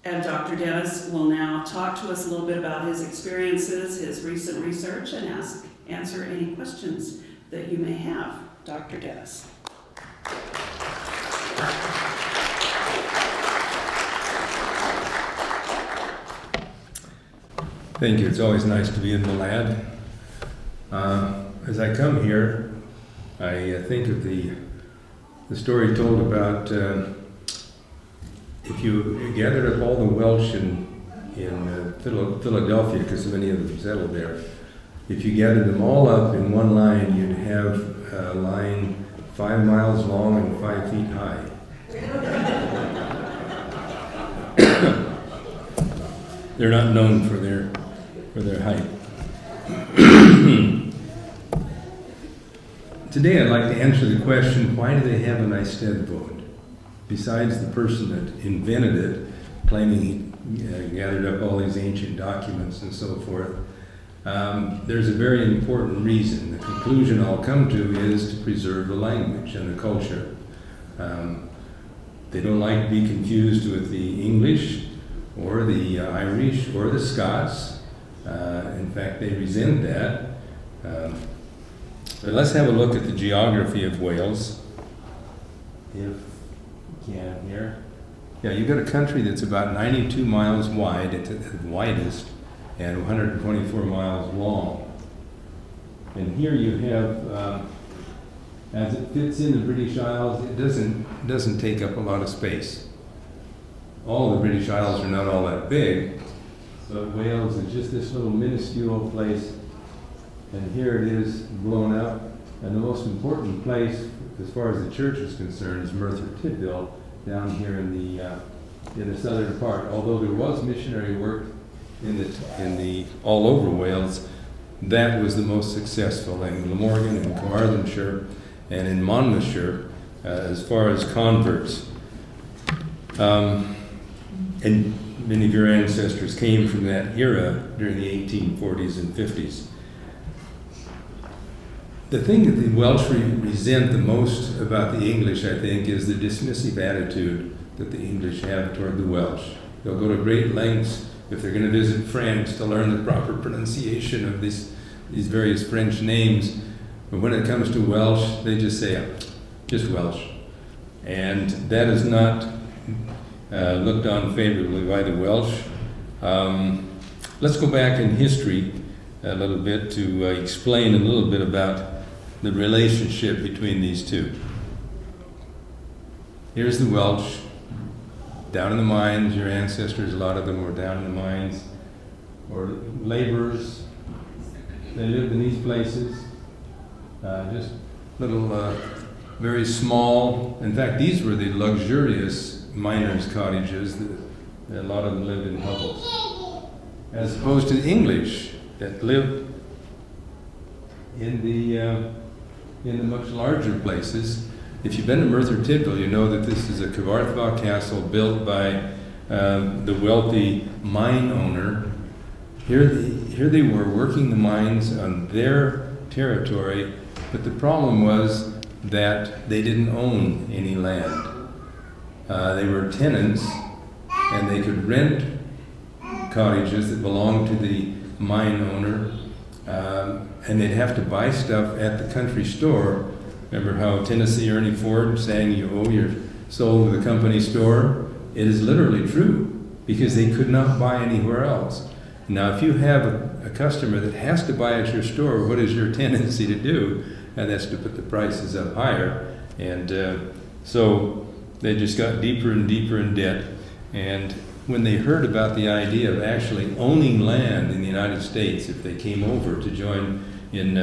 And Dr. Dennis will now talk to us a little bit about his experiences, his recent research, and answer any questions that you may have. Dr. Dennis. Thank you. It's always nice to be in Malad. As I come here, I think of the story told about if you gathered up all the Welsh in Philadelphia, because so many of them settled there, if you gathered them all up in one line, you'd have a line 5 miles long and 5 feet high. They're not known for their height. Today I'd like to answer the question, why do they have an Eisteddfod? Besides the person that invented it, claiming he gathered up all these ancient documents and so forth, there's a very important reason. The conclusion I'll come to is to preserve the language and the culture. They don't like to be confused with the English or the Irish or the Scots. In fact, they resent that. But let's have a look at the geography of Wales. If you can here. Yeah, you've got a country that's about 92 miles wide at the widest and 124 miles long. And here you have, as it fits in the British Isles, it doesn't take up a lot of space. All the British Isles are not all that big, but Wales is just this little minuscule place, and here it is blown up. And the most important place, as far as the church is concerned, is Merthyr Tydfil, down here in the southern part. Although there was missionary work in the all over Wales, that was the most successful in Glamorgan and Carmarthenshire and in Monmouthshire as far as converts. And many of your ancestors came from that era during the 1840s and 50s. The thing that the Welsh resent the most about the English, I think, is the dismissive attitude that the English have toward the Welsh. They'll go to great lengths, if they're going to visit France, to learn the proper pronunciation of these various French names. But when it comes to Welsh, they just say, just Welsh. And that is not looked on favorably by the Welsh. Let's go back in history a little bit to explain a little bit about the relationship between these two. Here's the Welsh, down in the mines. Your ancestors, a lot of them were down in the mines, or laborers. They lived in these places, just little, very small. In fact, these were the luxurious miners' cottages that a lot of them lived in hovels, as opposed to the English that lived in the much larger places. If you've been to Merthyr Tydfil, you know that this is a Cyfarthfa castle built by the wealthy mine owner. Here they were working the mines on their territory, but the problem was that they didn't own any land. They were tenants, and they could rent cottages that belonged to the mine owner, and they'd have to buy stuff at the country store. Remember how Tennessee Ernie Ford sang, "You owe your soul to the company store"? It is literally true, because they could not buy anywhere else. Now, if you have a customer that has to buy at your store, what is your tendency to do? And that's to put the prices up higher. And so they just got deeper and deeper in debt. And when they heard about the idea of actually owning land in the United States, if they came over to join in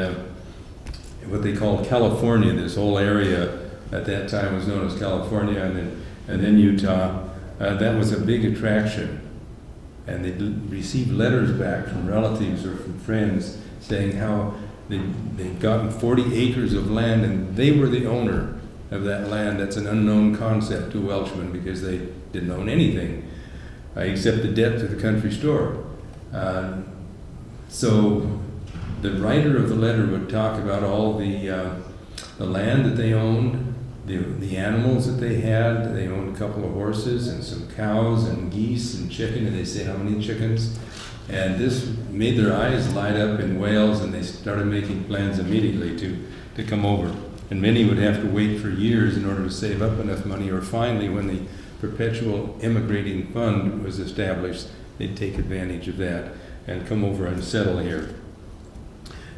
what they called California, this whole area at that time was known as California, and then Utah, that was a big attraction. And they received letters back from relatives or from friends saying how they'd gotten 40 acres of land and they were the owner of that land. That's an unknown concept to Welshmen because they didn't own anything except the debt to the country store. So the writer of the letter would talk about all the land that they owned, the animals that they had. They owned a couple of horses and some cows and geese and chicken, and they say how many chickens. And this made their eyes light up in Wales, and they started making plans immediately to come over. And many would have to wait for years in order to save up enough money, or finally, when the Perpetual Immigrating Fund was established, they'd take advantage of that and come over and settle here.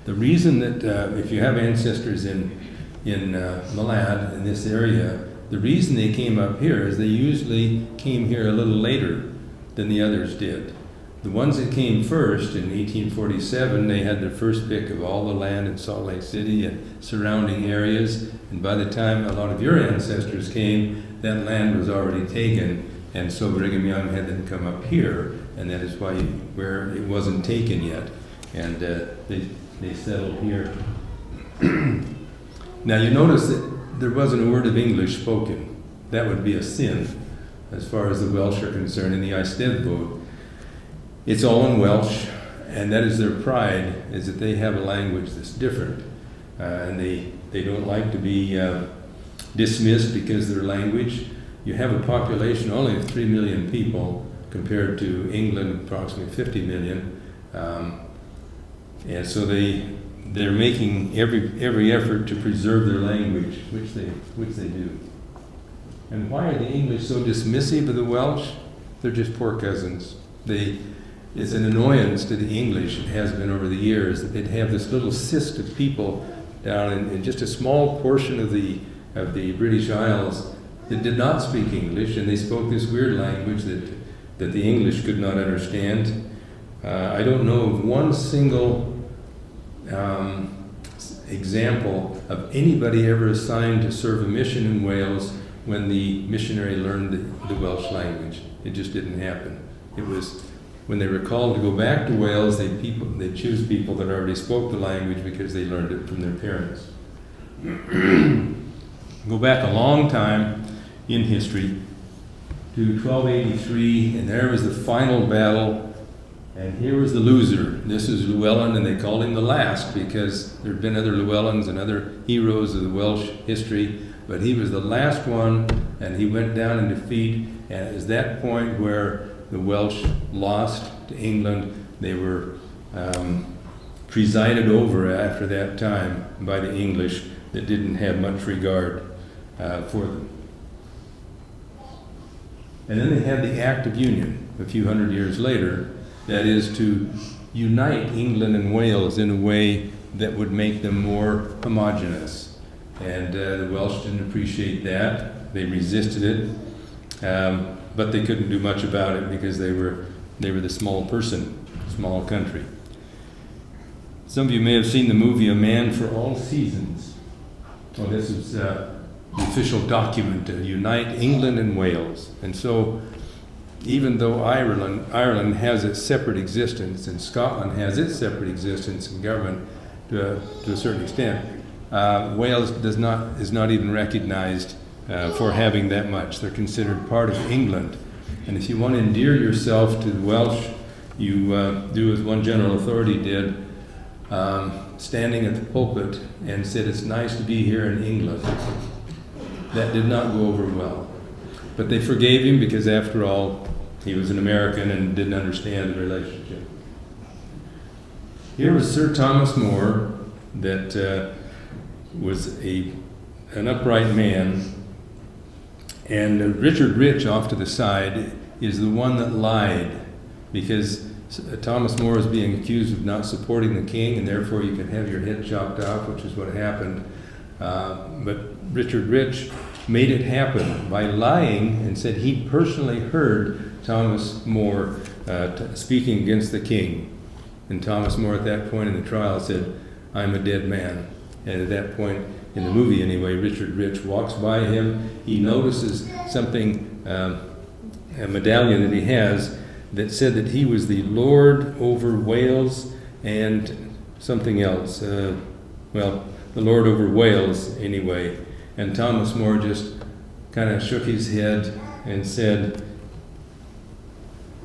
The reason that if you have ancestors in Malad, in this area, the reason they came up here is they usually came here a little later than the others did. The ones that came first in 1847, they had their first pick of all the land in Salt Lake City and surrounding areas, and by the time a lot of your ancestors came, that land was already taken, and so Brigham Young had them come up here, and that is why where it wasn't taken yet, and they settled here. Now you notice that there wasn't a word of English spoken. That would be a sin as far as the Welsh are concerned in the Eisteddfod. It's all in Welsh, and that is their pride, is that they have a language that's different. And they don't like to be dismissed because their language. You have a population only of 3 million people compared to England, approximately 50 million. And so they're making every effort to preserve their language, which they do. And why are the English so dismissive of the Welsh? They're just poor cousins. It's an annoyance to the English, it has been over the years, that they'd have this little cyst of people down in just a small portion of the British Isles that did not speak English, and they spoke this weird language that the English could not understand. I don't know of one single example of anybody ever assigned to serve a mission in Wales when the missionary learned the Welsh language. It just didn't happen. It was when they were called to go back to Wales, they choose people that already spoke the language because they learned it from their parents. Go back a long time in history to 1283, and there was the final battle, and here was the loser. This is Llewellyn, and they called him the last because there had been other Llewellyns and other heroes of the Welsh history, but he was the last one, and he went down in defeat, and it was that point where the Welsh lost to England. They were presided over after that time by the English that didn't have much regard for them. And then they had the Act of Union a few hundred years later, that is to unite England and Wales in a way that would make them more homogeneous. And the Welsh didn't appreciate that. They resisted it. But they couldn't do much about it because they were the small country. Some of you may have seen the movie A Man for All Seasons. Well, this is the official document to unite England and Wales. And so, even though Ireland has its separate existence and Scotland has its separate existence in government to a certain extent, Wales is not even recognized for having that much. They're considered part of England. And if you want to endear yourself to the Welsh, you do as one general authority did, standing at the pulpit and said, "It's nice to be here in England." That did not go over well. But they forgave him because, after all, he was an American and didn't understand the relationship. Here was Sir Thomas More, that was an upright man. And Richard Rich, off to the side, is the one that lied, because Thomas More is being accused of not supporting the king, and therefore you can have your head chopped off, which is what happened. But Richard Rich made it happen by lying and said he personally heard Thomas More speaking against the king. And Thomas More at that point in the trial said, "I'm a dead man." And at that point, in the movie anyway, Richard Rich walks by him. He notices something, a medallion that he has, that said that he was the Lord over Wales and something else. The Lord over Wales anyway. And Thomas More just kind of shook his head and said,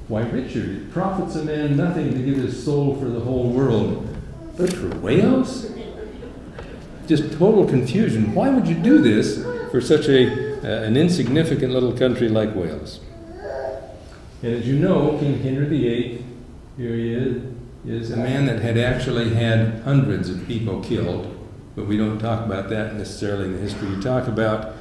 "Why, Richard, it profits a man nothing to give his soul for the whole world, but for Wales?" Just total confusion. Why would you do this for such an insignificant little country like Wales. And as you know, King Henry VIII, here he is a man that had actually had hundreds of people killed, but we don't talk about that necessarily in the history. You talk about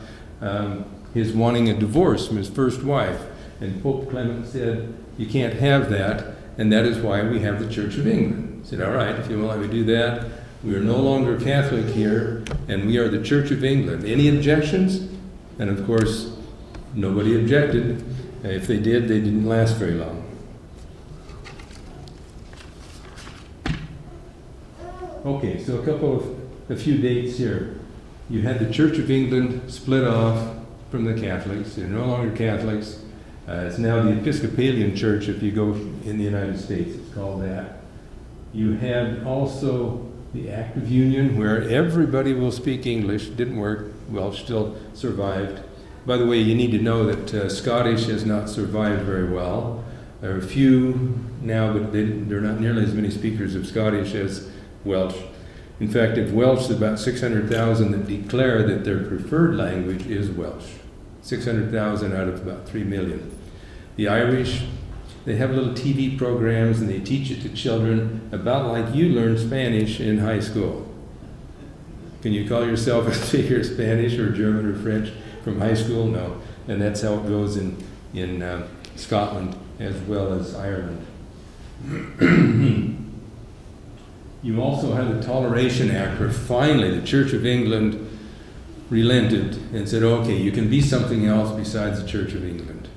his wanting a divorce from his first wife, and Pope Clement said, you can't have that, and that is why we have the Church of England. He said, all right, if you won't let me do that, we are no longer Catholic here, and we are the Church of England. Any objections? And of course, nobody objected. If they did, they didn't last very long. Okay, so a few dates here. You had the Church of England split off from the Catholics. They're no longer Catholics. It's now the Episcopalian Church if you go in the United States. It's called that. You had also the Act of Union where everybody will speak English. Didn't work. Welsh still survived. By the way, you need to know that Scottish has not survived very well. There are a few now, but there are not nearly as many speakers of Scottish as Welsh. In fact, of Welsh, there's about 600,000 that declare that their preferred language is Welsh. 600,000 out of about 3 million. The Irish, they have little TV programs and they teach it to children about like you learned Spanish in high school. Can you call yourself a speaker of Spanish or German or French from high school? No. And that's how it goes in Scotland as well as Ireland. You also had the Toleration Act where finally the Church of England relented and said, okay, you can be something else besides the Church of England.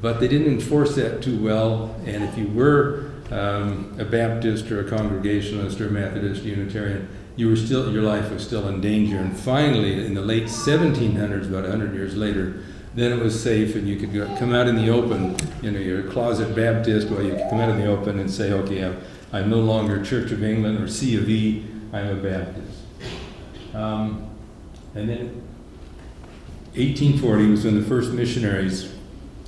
But they didn't enforce that too well, and if you were a Baptist or a Congregationalist or a Methodist, Unitarian, your life was still in danger. And finally, in the late 1700s, about 100 years later, then it was safe and you could come out in the open, you're a closet Baptist, well, you could come out in the open and say, okay, I'm no longer Church of England or C of E, I'm a Baptist. And then 1840 was when the first missionaries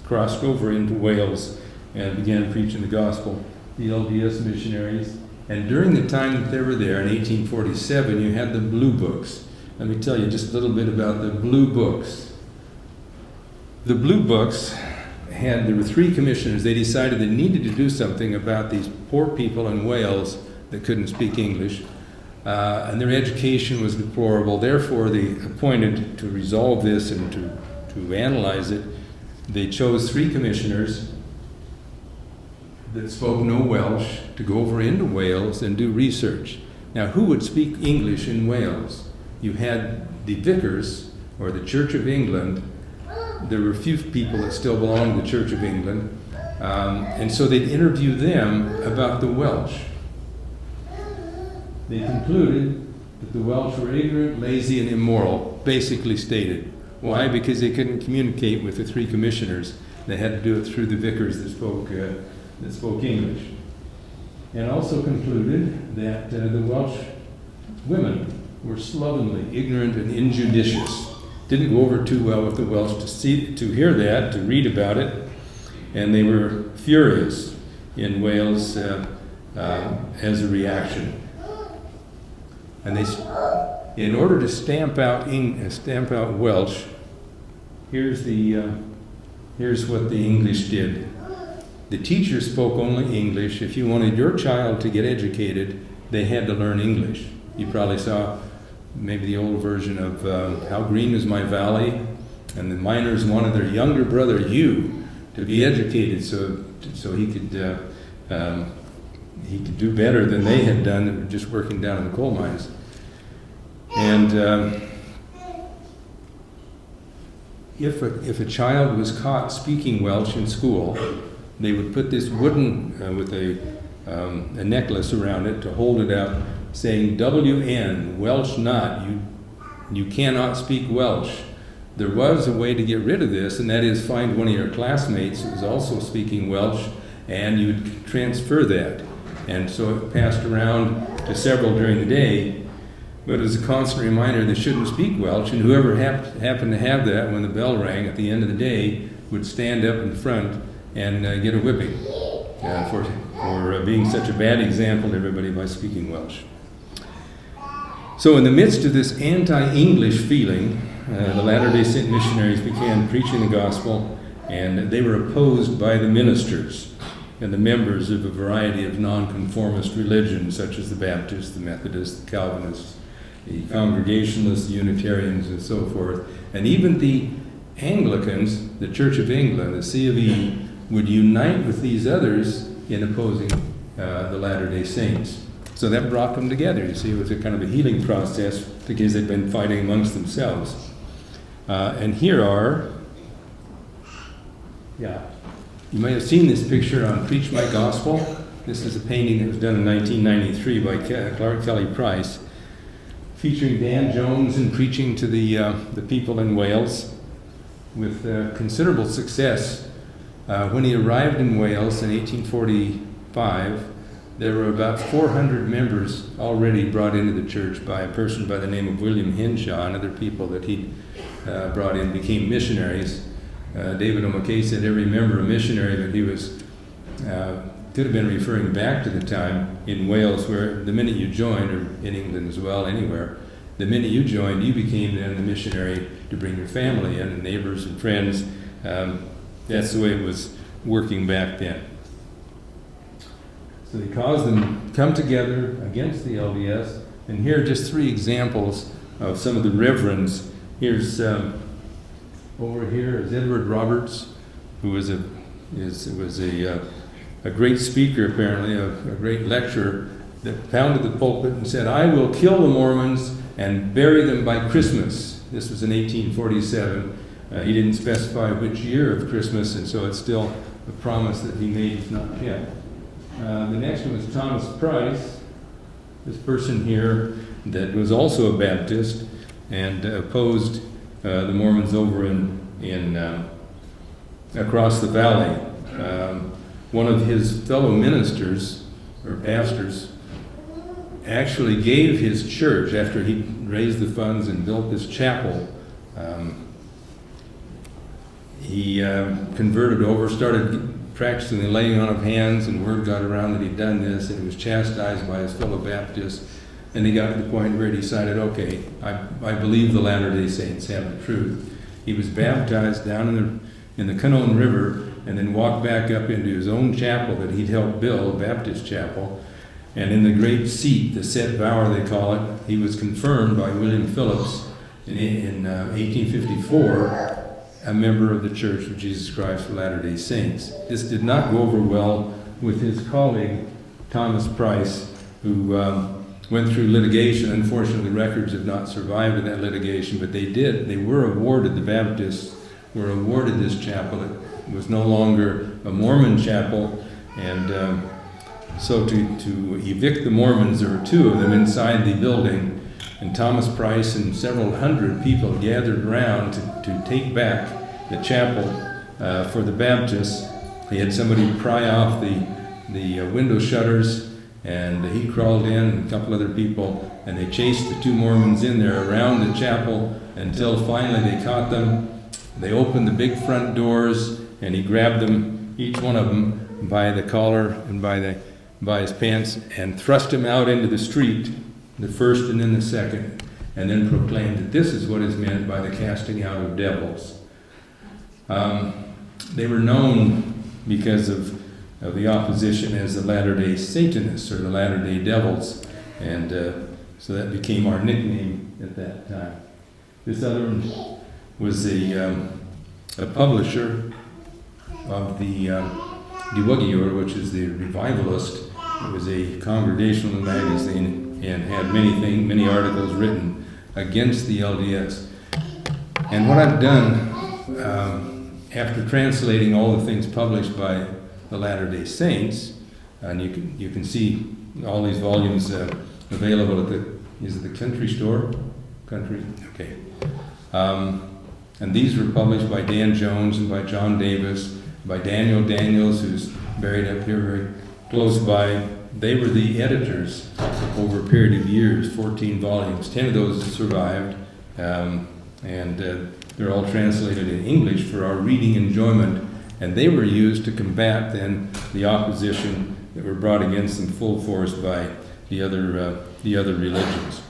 crossed over into Wales and began preaching the gospel, the LDS missionaries. And during the time that they were there in 1847, you had the Blue Books. Let me tell you just a little bit about the Blue Books. The Blue Books there were 3 commissioners. They decided they needed to do something about these poor people in Wales that couldn't speak English. And their education was deplorable. Therefore, they appointed to resolve this and to analyze it. They chose 3 commissioners that spoke no Welsh to go over into Wales and do research. Now, who would speak English in Wales? You had the vicars, or the Church of England. There were a few people that still belonged to the Church of England. And so they'd interview them about the Welsh. They concluded that the Welsh were ignorant, lazy, and immoral, basically stated. Why? Because they couldn't communicate with the 3 commissioners. They had to do it through the vicars that spoke English. And also concluded that the Welsh women were slovenly, ignorant, and injudicious. Didn't go over too well with the Welsh to hear that, to read about it, and they were furious in Wales as a reaction. And in order to stamp out Welsh, here's what the English did. The teachers spoke only English. If you wanted your child to get educated, they had to learn English. You probably saw maybe the old version of How Green Is My Valley, and the miners wanted their younger brother, Hugh, to be educated so he could do better than they had done that were just working down in the coal mines. And if a child was caught speaking Welsh in school, they would put this wooden, with a necklace around it to hold it up, saying, WN, Welsh not, you cannot speak Welsh. There was a way to get rid of this, and that is find one of your classmates who was also speaking Welsh, and you would transfer that. And so it passed around to several during the day, but as a constant reminder, they shouldn't speak Welsh, and whoever happened to have that when the bell rang at the end of the day would stand up in front and get a whipping for being such a bad example to everybody by speaking Welsh. So in the midst of this anti-English feeling, the Latter-day Saint missionaries began preaching the gospel, and they were opposed by the ministers and the members of a variety of nonconformist religions, such as the Baptists, the Methodists, the Calvinists, the Congregationalists, the Unitarians, and so forth. And even the Anglicans, the Church of England, the C of E, would unite with these others in opposing the Latter-day Saints. So that brought them together. You see, it was a kind of a healing process because they'd been fighting amongst themselves. And here are, you might have seen this picture on Preach My Gospel. This is a painting that was done in 1993 by Clark Kelly Price, featuring Dan Jones and preaching to the people in Wales with considerable success. When he arrived in Wales in 1845, there were about 400 members already brought into the church by a person by the name of William Henshaw, and other people that he brought in became missionaries. David O'Mackey said every member a missionary, but he was could have been referring back to the time in Wales where the minute you joined, or in England as well, anywhere, the minute you joined, you became then the missionary to bring your family in, and neighbors and friends. That's the way it was working back then. So they caused them to come together against the LDS, and here are just three examples of some of the reverends. Here's over here is Edward Roberts, who was a great speaker, apparently, a great lecturer, that pounded the pulpit and said, "I will kill the Mormons and bury them by Christmas." This was in 1847. He didn't specify which year of Christmas, and so it's still a promise that he made is not kept. The next one was Thomas Price, this person here that was also a Baptist and opposed the Mormons over in across the valley. One of his fellow ministers or pastors actually gave his church, after he raised the funds and built this chapel, he converted over, started practicing the laying on of hands, and word got around that he'd done this, and he was chastised by his fellow Baptists, and he got to the point where he decided, okay, I believe the Latter-day Saints have the truth. He was baptized down in the Cannon River, and then walked back up into his own chapel that he'd helped build, Baptist chapel, and in the great seat, the set bower they call it, he was confirmed by William Phillips in 1854, a member of the Church of Jesus Christ of Latter-day Saints. This did not go over well with his colleague, Thomas Price, who went through litigation. Unfortunately, records have not survived in that litigation, but they were awarded, the Baptists were awarded this chapel. It was no longer a Mormon chapel, and so to evict the Mormons, there were two of them inside the building, and Thomas Price and several hundred people gathered around to take back the chapel for the Baptists. He had somebody pry off the window shutters, and he crawled in, and a couple other people, and they chased the two Mormons in there around the chapel until finally they caught them. They opened the big front doors, and he grabbed them, each one of them, by the collar and by his pants, and thrust him out into the street, the first and then the second, and then proclaimed that this is what is meant by the casting out of devils. They were known because of the opposition as the Latter-day Satanists, or the Latter-day Devils, and so that became our nickname at that time. This other one was a publisher of the Diwagior, which is the Revivalist. It was a congregational magazine and had many articles written against the LDS. And what I've done, after translating all the things published by the Latter-day Saints, and you can see all these volumes available at the Country Store? Country? Okay. And these were published by Dan Jones and by John Davis, by Daniel Daniels, who's buried up here very close by. They were the editors over a period of years, 14 volumes. 10 of those survived, and they're all translated in English for our reading enjoyment, and they were used to combat then the opposition that were brought against them full force by the other religions.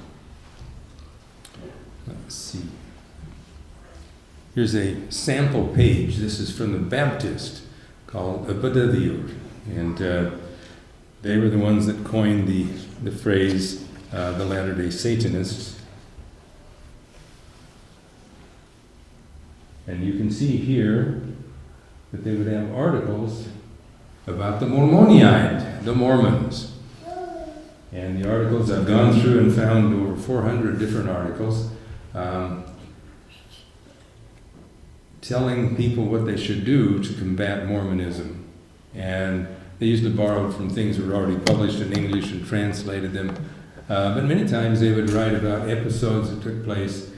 Let's see. Here's a sample page. This is from the Baptist called Eisteddfod, and they were the ones that coined the phrase the Latter-day Satanists. And you can see here that they would have articles about the Mormoniad, the Mormons. And the articles, I've gone through and found over 400 different articles telling people what they should do to combat Mormonism. And they usually borrowed from things that were already published in English and translated them. But many times they would write about episodes that took place,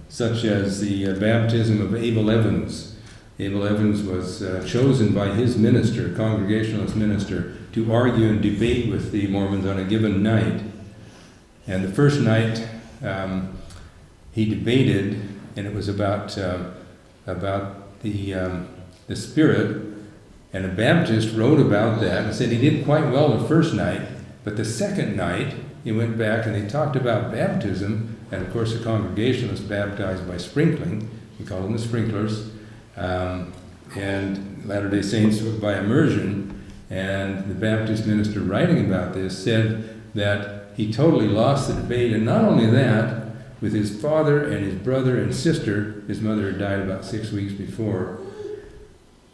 such as the baptism of Abel Evans. Abel Evans was chosen by his minister, Congregationalist minister, to argue and debate with the Mormons on a given night. And the first night he debated, and it was about the Spirit. And a Baptist wrote about that and said he did quite well the first night, but the second night he went back and they talked about baptism, and of course the Congregationalists baptized by sprinkling. We call them the sprinklers. And Latter-day Saints by immersion. And the Baptist minister writing about this said that he totally lost the debate, and not only that, with his father and his brother and sister, his mother had died about 6 weeks before,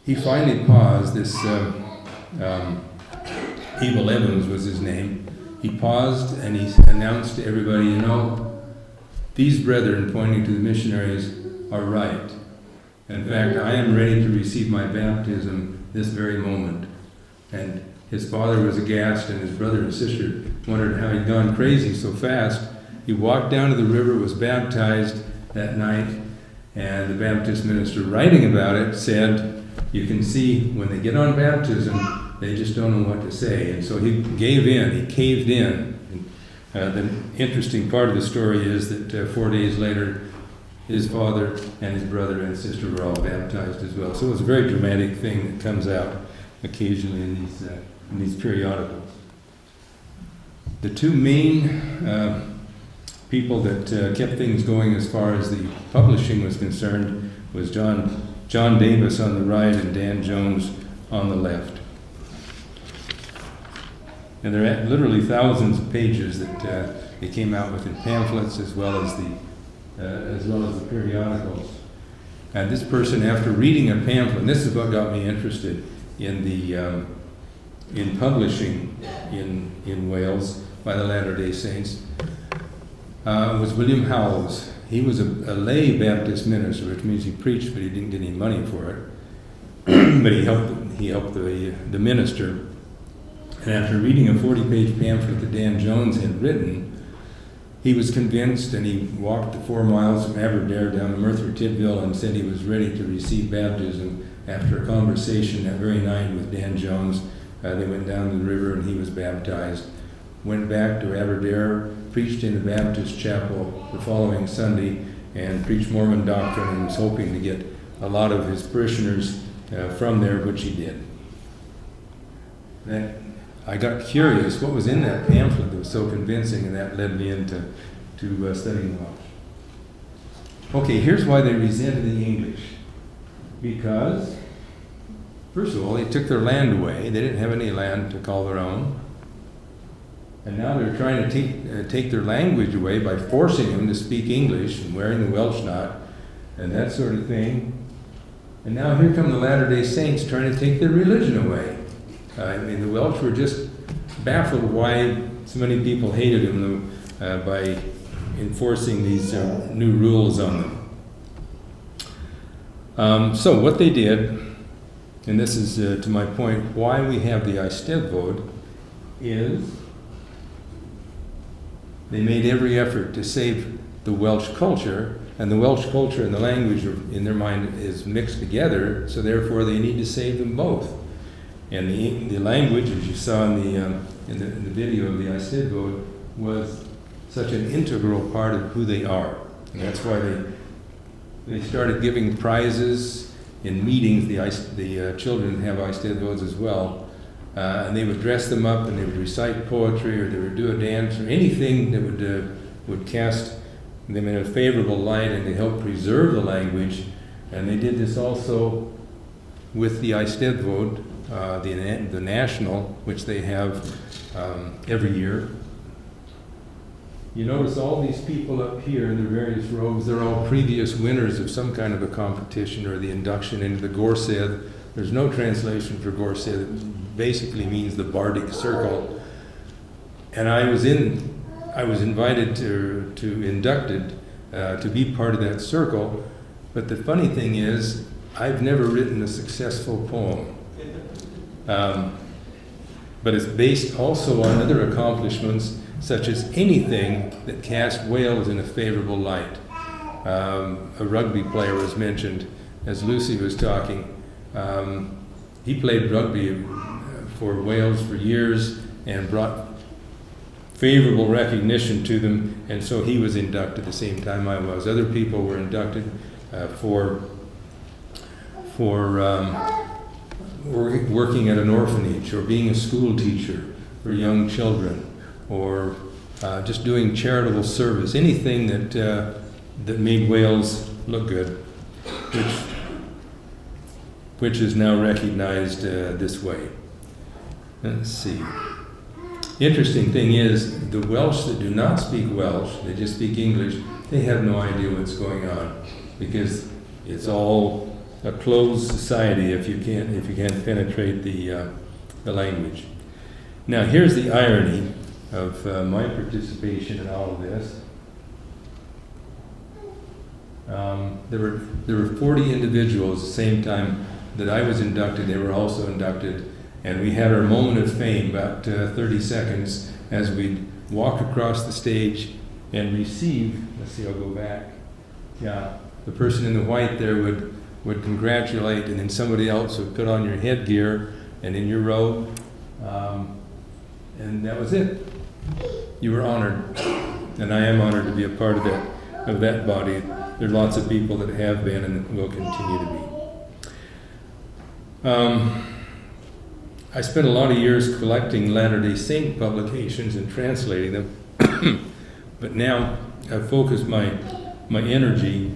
he finally paused. This Abel Evans was his name. He paused and he announced to everybody, you know, these brethren, pointing to the missionaries, are right. In fact, I am ready to receive my baptism this very moment. And his father was aghast, and his brother and sister wondered how he'd gone crazy so fast. He walked down to the river, was baptized that night, and the Baptist minister writing about it said, you can see when they get on baptism, they just don't know what to say. And so he gave in, he caved in. And, the interesting part of the story is that 4 days later, his father and his brother and sister were all baptized as well. So it was a very dramatic thing that comes out occasionally in these periodicals. The two main people that kept things going as far as the publishing was concerned was John Davis on the right and Dan Jones on the left. And there are literally thousands of pages that they came out with in pamphlets as well as the periodicals. And this person, after reading a pamphlet, and this is what got me interested in publishing in Wales by the Latter-day Saints, was William Howells. He was a lay Baptist minister, which means he preached, but he didn't get any money for it. But he helped the minister. And after reading a 40-page pamphlet that Dan Jones had written, he was convinced, and he walked the 4 miles from Aberdare down to Merthyr Tydfil and said he was ready to receive baptism. After a conversation that very night with Dan Jones, they went down to the river and he was baptized. Went back to Aberdare, preached in the Baptist chapel the following Sunday, and preached Mormon doctrine, and was hoping to get a lot of his parishioners from there, which he did. I got curious what was in that pamphlet that was so convincing, and that led me into studying Welsh. Okay, here's why they resented the English. Because, first of all, they took their land away. They didn't have any land to call their own. And now they're trying to take their language away by forcing them to speak English and wearing the Welsh knot and that sort of thing. And now here come the Latter-day Saints trying to take their religion away. I mean, the Welsh were just baffled why so many people hated them by enforcing these new rules on them. So what they did, and this is to my point, why we have the Eisteddfod, is they made every effort to save the Welsh culture, and the Welsh culture and the language in their mind is mixed together, so therefore they need to save them both. And the language, as you saw in the video of the Eisteddfod, was such an integral part of who they are. And that's why they started giving prizes in meetings. The children have Eisteddfods as well. And they would dress them up, and they would recite poetry, or they would do a dance, or anything that would cast them in a favorable light, and they help preserve the language. And they did this also with the Eisteddfod, the national, which they have every year. You notice all these people up here in the various robes, they're all previous winners of some kind of a competition or the induction into the Gorsedd. There's no translation for Gorsedd. It basically means the Bardic circle. And I was invited to inducted to be part of that circle. But the funny thing is, I've never written a successful poem. But it's based also on other accomplishments, such as anything that cast Wales in a favorable light. A rugby player was mentioned as Lucy was talking. He played rugby for Wales for years and brought favorable recognition to them, and so he was inducted the same time I was. Other people were inducted for working at an orphanage, or being a school teacher for young children, or just doing charitable service, anything that made Wales look good, which is now recognized this way. Let's see. The interesting thing is, the Welsh that do not speak Welsh, they just speak English, they have no idea what's going on, because it's all a closed society if you can't penetrate the language. Now, here's the irony of my participation in all of this. There were 40 individuals at the same time that I was inducted. They were also inducted, and we had our moment of fame, about 30 seconds, as we'd walk across the stage and receive. Let's see, I'll go back. Yeah, the person in the white there would congratulate, and then somebody else would put on your headgear and in your robe, and that was it. You were honored, and I am honored to be a part of that body. There are lots of people that have been and will continue to be. I spent a lot of years collecting Latter-day Saint publications and translating them, but now I've focused my energy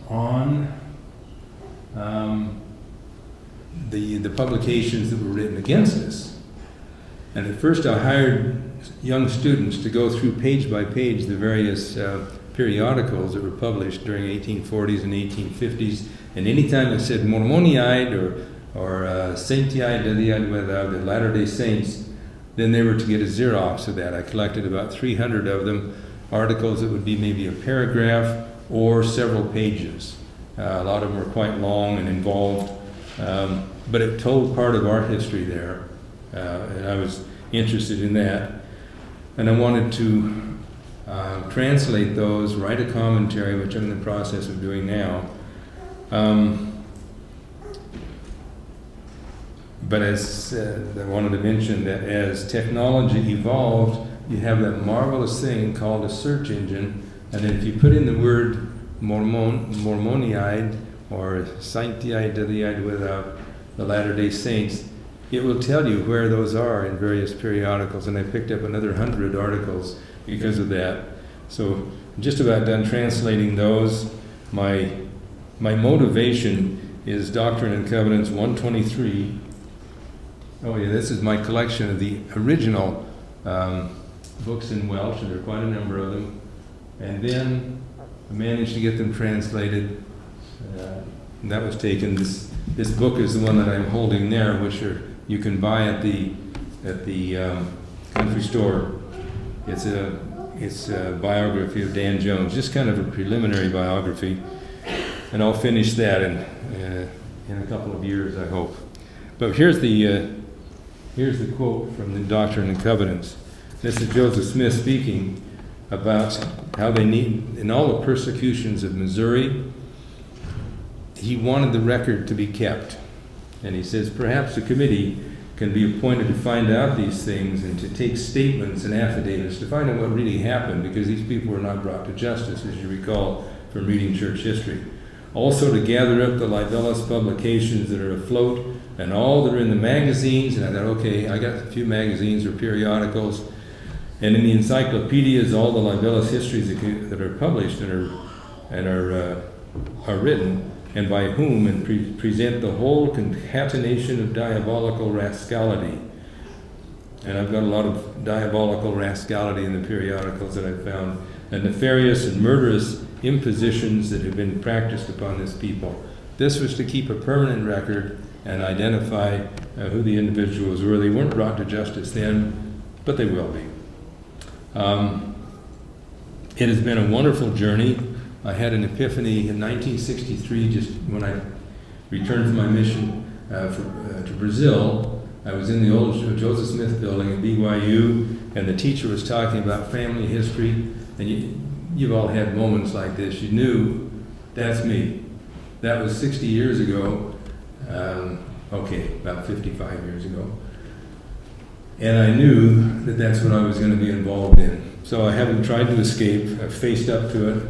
on the publications that were written against us. And at first I hired young students to go through page by page the various periodicals that were published during 1840s and 1850s, and anytime it said Mormoniaid or Saintiaid the Latter-day Saints, then they were to get a Xerox of that. I collected about 300 of them, articles that would be maybe a paragraph or several pages. A lot of them were quite long and involved, but it told part of our history there, and I was interested in that. And I wanted to translate those, write a commentary, which I'm in the process of doing now. But as I wanted to mention that as technology evolved, you have that marvelous thing called a search engine, and then if you put in the word Mormoniaid or Saintiaid without the Latter-day Saints, it will tell you where those are in various periodicals, and I picked up another 100 articles because of that. So I'm just about done translating those. My motivation is Doctrine and Covenants 123. Oh yeah, this is my collection of the original books in Welsh, and there are quite a number of them. And then I managed to get them translated. And that was taken. This book is the one that I'm holding there, which you can buy at the country store. It's a biography of Dan Jones, just kind of a preliminary biography, and I'll finish that in a couple of years, I hope. But here's the quote from the Doctrine and Covenants. This is Joseph Smith speaking about how they need, in all the persecutions of Missouri, he wanted the record to be kept. And he says, perhaps a committee can be appointed to find out these things and to take statements and affidavits to find out what really happened, because these people were not brought to justice, as you recall from reading church history. Also to gather up the libellous publications that are afloat and all that are in the magazines. And I thought, okay, I got a few magazines or periodicals. And in the encyclopedias, all the libellus histories that are published and are written, and by whom, and present the whole concatenation of diabolical rascality. And I've got a lot of diabolical rascality in the periodicals that I've found, and nefarious and murderous impositions that have been practiced upon this people. This was to keep a permanent record and identify who the individuals were. They weren't brought to justice then, but they will be. It has been a wonderful journey. I had an epiphany in 1963, just when I returned from my mission to Brazil. I was in the old Joseph Smith building at BYU, and the teacher was talking about family history, and you've all had moments like this. You knew, that's me. That was 60 years ago, about 55 years ago. And I knew that that's what I was going to be involved in. So I haven't tried to escape. I've faced up to it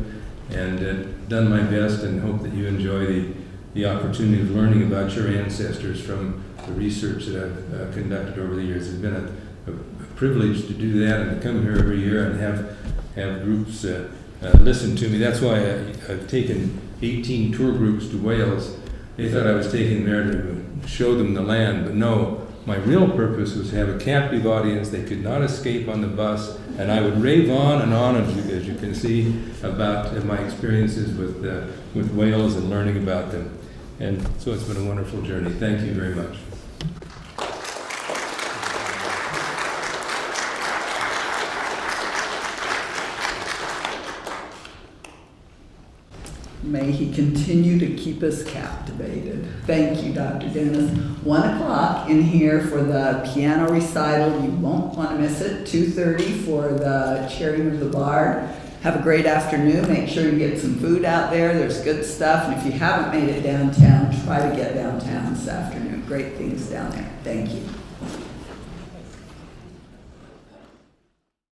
and done my best, and hope that you enjoy the opportunity of learning about your ancestors from the research that I've conducted over the years. It's been a privilege to do that, and to come here every year and have groups listen to me. That's why I've taken 18 tour groups to Wales. They thought I was taking them there to show them the land, but no. My real purpose was to have a captive audience. They could not escape on the bus, and I would rave on and on, as you can see, about my experiences with Wales and learning about them. And so it's been a wonderful journey. Thank you very much. May he continue to keep us captivated. Thank you, Dr. Dennis. 1 o'clock in here for the piano recital. You won't want to miss it. 2:30 for the chairing of the Bard. Have a great afternoon. Make sure you get some food out there. There's good stuff. And if you haven't made it downtown, try to get downtown this afternoon. Great things down there. Thank you.